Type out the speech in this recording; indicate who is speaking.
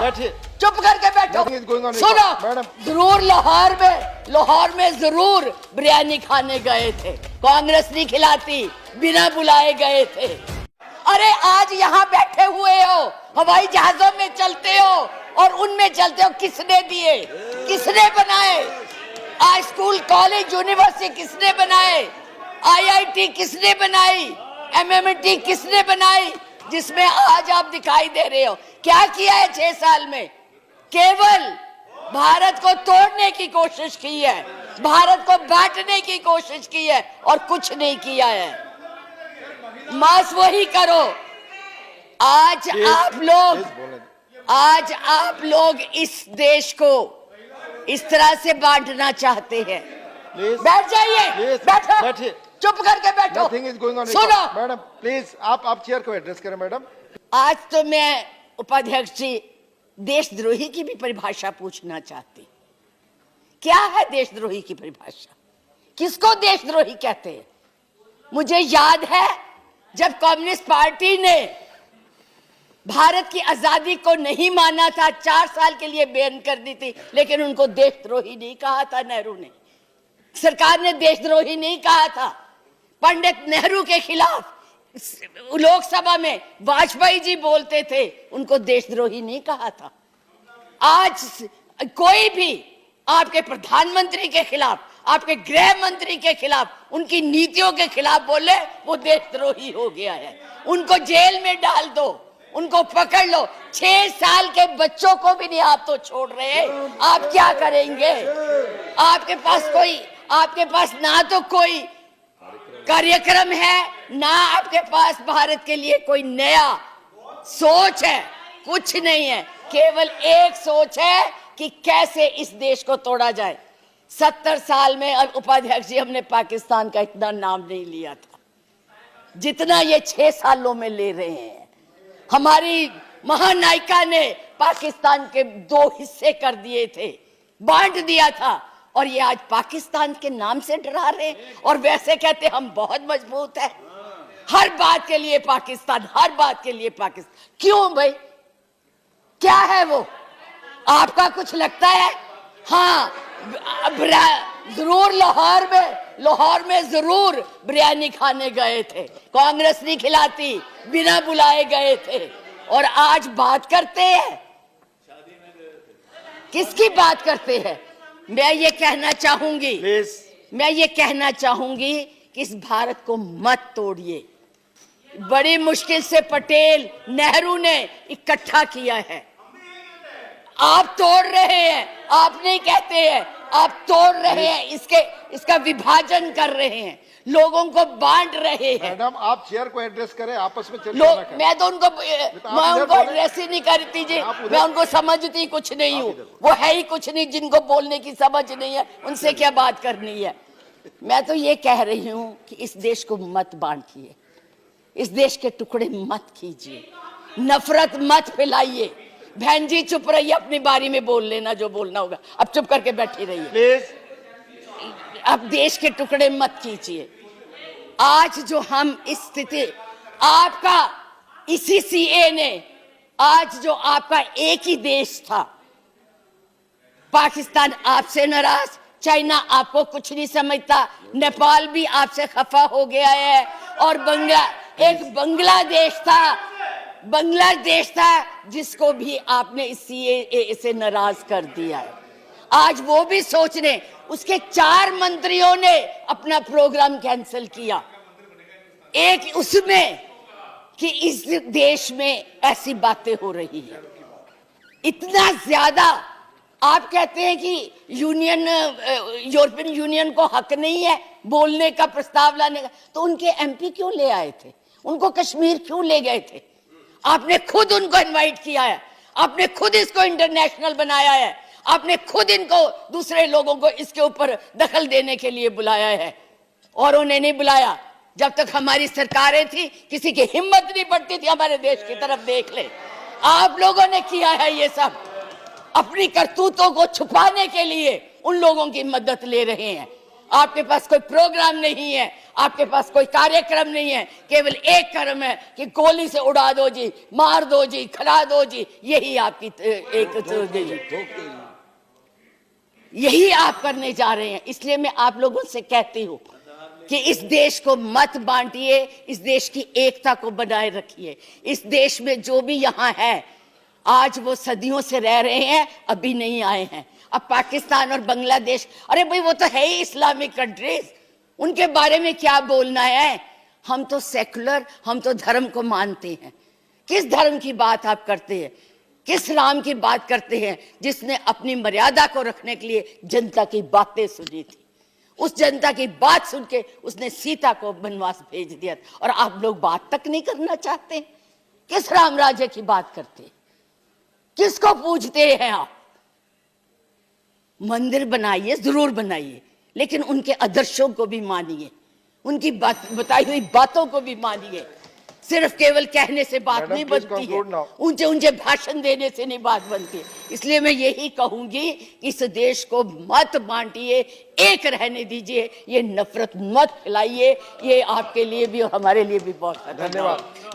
Speaker 1: बैठिए,
Speaker 2: चुप करके बैठो। सुनो, जरूर लाहौर में जरूर बिरयानी खाने गए थे, कांग्रेस नहीं खिलाती, बिना बुलाए गए थे। अरे आज यहाँ बैठे हुए हो, हवाई जहाजों में चलते हो और उनमें चलते हो, किसने दिए, किसने बनाए? आज स्कूल कॉलेज यूनिवर्सिटी किसने बनाए? IIT किसने बनाई? MMT किसने बनाई? जिसमें आज आप दिखाई दे रहे हो। क्या किया है 6 साल में? केवल भारत को तोड़ने की कोशिश की है, भारत को बांटने की कोशिश की है और कुछ नहीं किया है। मास वही करो। आज आप लोग इस देश को इस तरह से बांटना चाहते हैं। बैठ जाइए, बैठो, चुप करके बैठो। सुनो
Speaker 1: मैडम प्लीज, आप चेयर को एड्रेस करें मैडम।
Speaker 2: आज तो मैं उपाध्यक्ष जी देशद्रोही की भी परिभाषा पूछना चाहती। क्या है देशद्रोही की परिभाषा? किसको देशद्रोही कहते हैं? मुझे याद है जब कम्युनिस्ट पार्टी ने भारत की आजादी को नहीं माना था, 4 साल के लिए बैन कर दी थी, लेकिन उनको देशद्रोही नहीं कहा था। नेहरू ने, सरकार ने देशद्रोही नहीं कहा था। पंडित नेहरू के खिलाफ लोकसभा में वाजपेयी जी बोलते थे, उनको देशद्रोही नहीं कहा था। आज कोई भी आपके प्रधानमंत्री के खिलाफ, आपके गृह मंत्री के खिलाफ, उनकी नीतियों के खिलाफ बोले, वो देशद्रोही हो गया है। उनको जेल में डाल दो, उनको पकड़ लो। 6 साल के बच्चों को भी नहीं आप तो छोड़ रहे। आप क्या करेंगे? आपके पास ना तो कोई कार्यक्रम है, ना आपके पास भारत के लिए कोई नया सोच है, कुछ नहीं है। केवल एक सोच है कि कैसे इस देश को तोड़ा जाए। 70 साल में उपाध्यक्ष जी हमने पाकिस्तान का इतना नाम नहीं लिया था जितना ये 6 सालों में ले रहे हैं। हमारी महानायिका ने पाकिस्तान के 2 हिस्से कर दिए थे, बांट दिया था, और ये आज पाकिस्तान के नाम से डरा रहे हैं और वैसे कहते हम बहुत मजबूत है। हर बात के लिए पाकिस्तान, हर बात के लिए पाकिस्तान। क्यों भाई? क्या है वो? आपका कुछ लगता है? हाँ, जरूर लाहौर में जरूर बिरयानी खाने गए थे, कांग्रेस नहीं खिलाती, बिना बुलाए गए थे। और आज बात करते हैं, किसकी बात करते हैं? मैं ये कहना चाहूंगी कि इस भारत को मत तोड़िए। बड़ी मुश्किल से पटेल, नेहरू ने इकट्ठा किया है। आप तोड़ रहे हैं, आप नहीं कहते हैं, आप तोड़ रहे हैं, इसका विभाजन कर रहे हैं, लोगों को बांट रहे हैं।
Speaker 1: मैडम आप चेयर को एड्रेस करें, आपस में चर्चा ना करें।
Speaker 2: मैं उनको एड्रेस ही नहीं करती जी, मैं उनको समझती कुछ नहीं हूँ। वो है ही कुछ नहीं, जिनको बोलने की समझ नहीं है, उनसे क्या बात करनी है। मैं तो ये कह रही हूँ कि इस देश को मत बांटिए, इस देश के टुकड़े मत कीजिए, नफरत मत फैलाइए। बहन जी चुप रहिए, अपनी बारी में बोल लेना जो बोलना होगा, अब चुप करके बैठी रहिए
Speaker 1: प्लीज।
Speaker 2: अब देश के टुकड़े मत कीजिए। आज जो हम इस स्थिति, आपका इसी CA ने, आज जो आपका एक ही देश था, पाकिस्तान आपसे नाराज, चाइना आपको कुछ नहीं समझता, नेपाल भी आपसे खफा हो गया है, और बांग्लादेश था जिसको भी आपने इस CAA से नाराज कर दिया है। आज वो भी सोच रहे, उसके 4 मंत्रियों ने अपना प्रोग्राम कैंसिल किया। एक उसमें कि इस देश में ऐसी बातें हो रही है, इतना ज्यादा। आप कहते हैं कि यूरोपियन यूनियन को हक नहीं है बोलने का, प्रस्ताव लाने का, तो उनके MP क्यों ले आए थे? उनको कश्मीर क्यों ले गए थे? आपने खुद उनको इनवाइट किया है, आपने खुद इसको इंटरनेशनल बनाया है, आपने खुद इनको, दूसरे लोगों को इसके ऊपर दखल देने के लिए बुलाया है। और उन्हें नहीं बुलाया जब तक हमारी सरकारें थी, किसी की हिम्मत नहीं पड़ती थी हमारे देश की तरफ देख ले। आप लोगों ने किया है ये सब, अपनी करतूतों को छुपाने के लिए उन लोगों की मदद ले रहे हैं। आपके पास कोई प्रोग्राम नहीं है, आपके पास कोई कार्यक्रम नहीं है, केवल एक कर्म है कि गोली से उड़ा दो जी, मार दो जी, खिला दो जी, यही आपकी यही आप करने जा रहे हैं। इसलिए मैं आप लोगों से कहती हूं कि इस देश को मत बांटिए, इस देश की एकता को बनाए रखिए। इस देश में जो भी यहाँ है, आज वो सदियों से रह रहे हैं, अभी नहीं आए हैं। अब पाकिस्तान और बांग्लादेश, अरे भाई वो तो है ही इस्लामिक कंट्रीज, उनके बारे में क्या बोलना है? हम तो सेकुलर, हम तो धर्म को मानते हैं। किस धर्म की बात आप करते हैं? किस राम की बात करते हैं जिसने अपनी मर्यादा को रखने के लिए जनता की बातें सुनी थी? उस जनता की बात सुन के उसने सीता को वनवास भेज दिया, और आप लोग बात तक नहीं करना चाहते। किस राम राज्य की बात करते हैं? किसको पूजते हैं आप? मंदिर बनाइए, जरूर बनाइए, लेकिन उनके आदर्शों को भी मानिए, उनकी बताई हुई बातों को भी मानिए। सिर्फ केवल कहने से बात नहीं बनती है, ऊंचे ऊंचे भाषण देने से नहीं बात बनती। इसलिए मैं यही कहूंगी कि इस देश को मत बांटिए, एक रहने दीजिए, ये नफरत मत फैलाइए। ये आपके लिए भी और हमारे लिए भी बहुत
Speaker 1: धन्यवाद।